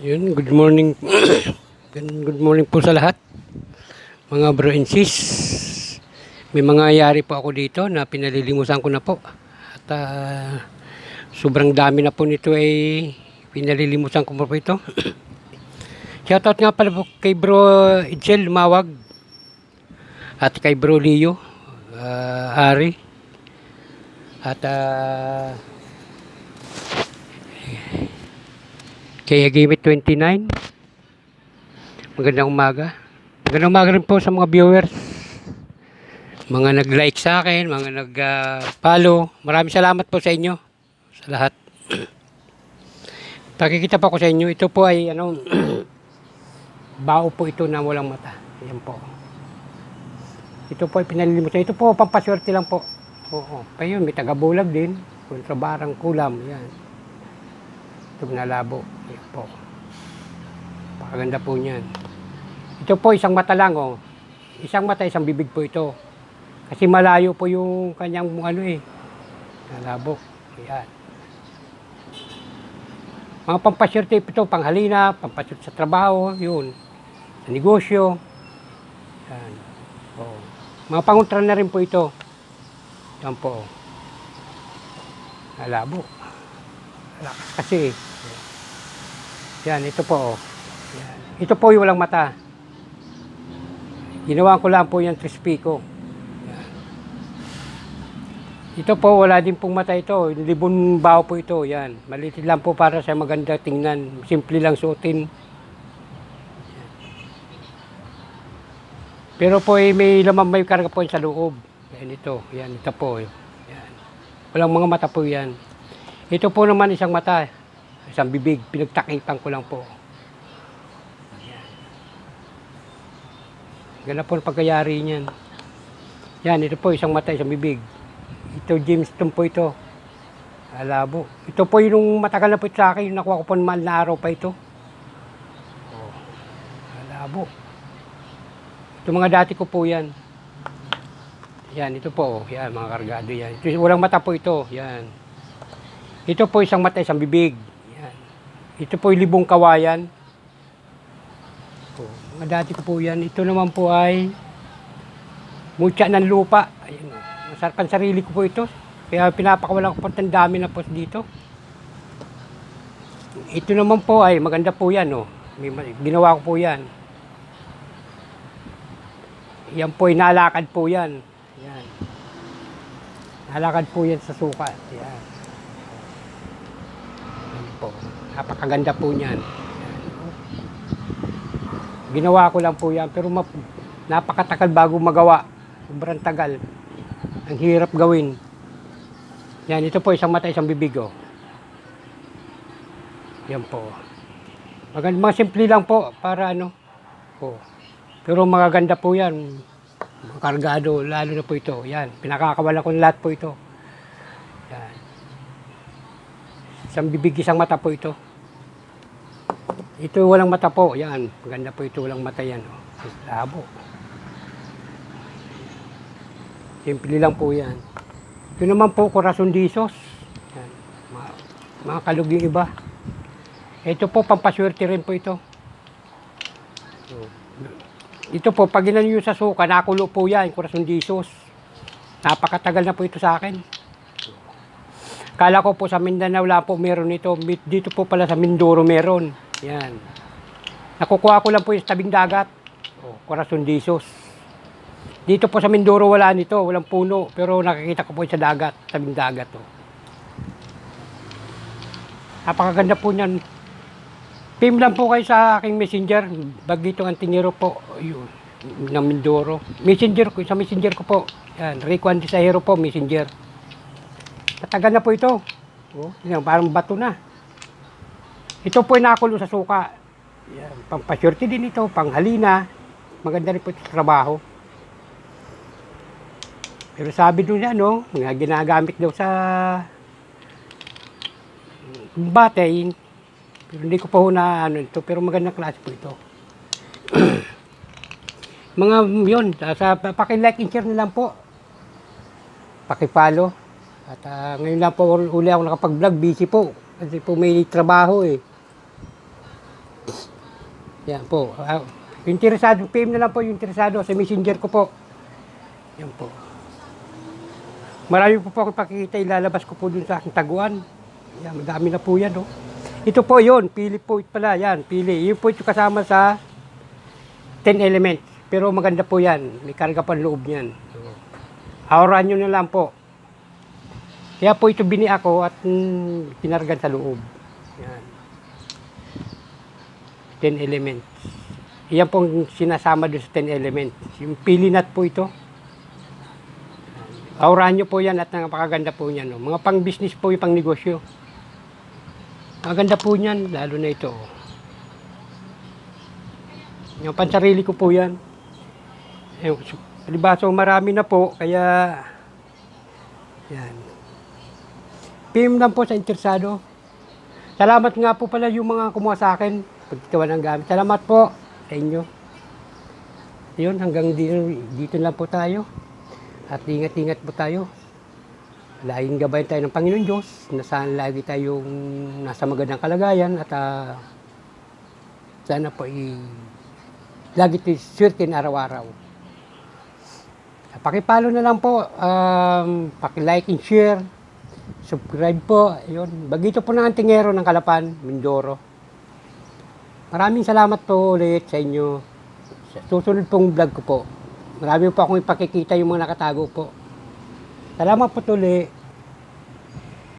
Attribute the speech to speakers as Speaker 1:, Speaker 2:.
Speaker 1: Yun, good morning. Good morning po sa lahat, mga bro and sis. May mga yari po ako dito na pinalilimusan ko na po. At sobrang dami na po nito ay pinalilimusan ko po ito. Shoutout nga pala po kay bro Itzel Mawag at kay bro Leo Ari at kay Hagimit 29. Magandang umaga. Magandang umaga rin po sa mga viewers, mga nag-like sa akin, mga nag-follow. Maraming salamat po sa inyo, sa lahat. Pakikita pa ko sa inyo, ito po ay bao po ito na walang mata. Ayan po. Ito po ay pinalilimutan. Ito po, pampaswerte lang po. Oo. Pa yun, may taga-bulag din. Kontrabarang kulam. Yan. Ito nalabo. Ayan po. Pakaganda po niyan. Ito po, isang mata lang, oh. Isang mata, isang bibig po ito. Kasi malayo po yung kanyang nalabo. Ayan. Mga pampasyerte ito, panghalina, pampasyerte sa trabaho, yun. Sa negosyo. Ayan. Oh. Mga panguntra na rin po ito. Yan po. Nalabo. Kasi, yan, ito po. Yan. Ito po yung walang mata. Ginawa ko lang po yung trispiko. Ito po, wala din pong mata ito. Libon bao po ito. Yan. Maliit lang po para sa maganda tingnan. Simple lang suotin. Pero po may laman, may karga po sa loob. Yan ito. Yan, ito po. Yan. Walang mga mata po yan. Ito po naman isang mata. Isang bibig. Pinagtakipan ko lang po. Ganun po ang pagkayari niyan. Yan, ito po, isang mata, isang bibig. Ito, gemstone po ito. Alabo. Ito po yung matagal na po ito sa akin. Yung nakuha ko po naman na araw pa ito. Oh, alabo. Ito mga dati ko po yan. Yan, ito po. Yan, mga kargado yan. Ito, walang mata po ito. Yan. Ito po, isang mata, isang bibig. Yan. Ito po yung libong kawayan. Mga dati ko po yan. Ito naman po ay mutya ng lupa. Ayun, masarap ang sarili ko po ito. Kaya pinapakawalan ko po ang dami na po dito. Ito naman po ay maganda po yan. Oh. Ginawa ko po yan. Yan po ay nalakad po yan. Yan. Nalakad po yan sa suka. Yan. Yan po. Napakaganda po niyan. Ginawa ko lang po yan, pero napakatagal bago magawa. Sobrang tagal. Ang hirap gawin. Yan, ito po, isang mata, isang bibig, oh. Yan po. Mga simple lang po, para oh. Pero magaganda po yan. Kargado, lalo na po ito. Yan, pinakakawalan ko lahat po ito. Yan. Isang bibig, isang mata po ito. Ito walang mata po, yan. Maganda po ito, walang mata yan. Oh. Labo. Simple lang po yan. Ito naman po, Corazon de Sos. Yan. Mga kalug yung iba. Ito po, pampaswerte rin po ito. Ito po, pag inan nyo sa suka, nakulo po yan, Corazon de Sos. Napakatagal na po ito sa akin. Kala ko po sa Mindanao wala po meron ito. Dito po pala sa Mindoro meron. Yan. Nakukuha ko lang po yung tabing dagat. Oh, Corazon de Sos. Dito po sa Mindoro wala nito, walang puno. Pero nakikita ko po sa dagat, tabing dagat. Oh. Napakaganda po niyan. PM lang po kayo sa aking messenger. Bagito Antingero po. Yun, ng Mindoro. Messenger ko, sa messenger ko po. Yan, Rico Antisahero po, messenger. Tatagal na po ito. Oh, yan, parang bato na. Ito po ay nakakulo sa suka. Yan, pampasyurte din ito, panghalina. Maganda rin po ito sa trabaho. Pero sabi doon niya, ginagamit daw sa batay. Pero hindi ko pa na ito, pero magandang klase po ito. Mga yun, paki-like and share na lang po. Paki-follow. At ngayon lang po uli ako nakapag-vlog, busy po. Kasi po may trabaho eh. Yan po. Interesado, PM na lang po yung interesado sa messenger ko po. Yan po. Marami po akong pakikita, ilalabas ko po dun sa aking taguan. Yan, madami na po yan, oh. Ito po yun, pili po pala, yan, pili. Yun po ito kasama sa 10 elements. Pero maganda po yan, may karga pa loob niyan. So, aurahan nyo na lang po. Kaya po ito bini ako at kinargan sa loob. Yan. 10 elements. Yan pong sinasama doon sa 10 elements. Yung pili nut po ito. Aurahan nyo po yan at napakaganda po yan. No? Mga pang-business po yung pang-negosyo. Maganda po yan, lalo na ito. Yung pansarili ko po yan. Palibaso marami na po, kaya yan. PM lang po sa interesado. Salamat nga po pala yung mga kumuha sa akin. Pagkitawa ng gamit. Salamat po sa inyo. Yun, hanggang dito lang po tayo. At ingat-ingat po tayo. Laging gabayan tayo ng Panginoon Diyos. Nasaan lagi tayong nasa magandang kalagayan. At sana po lagi tayo certain araw-araw. Pakipalo na lang po. Pakilike and share. Subscribe po. Ayun. Bagito po ng Antingero ng Calapan, Mindoro. Maraming salamat po ulit sa inyo. Sa susunod pong vlog ko po. Marami po akong ipakikita yung mga nakatago po. Salamat po ulit.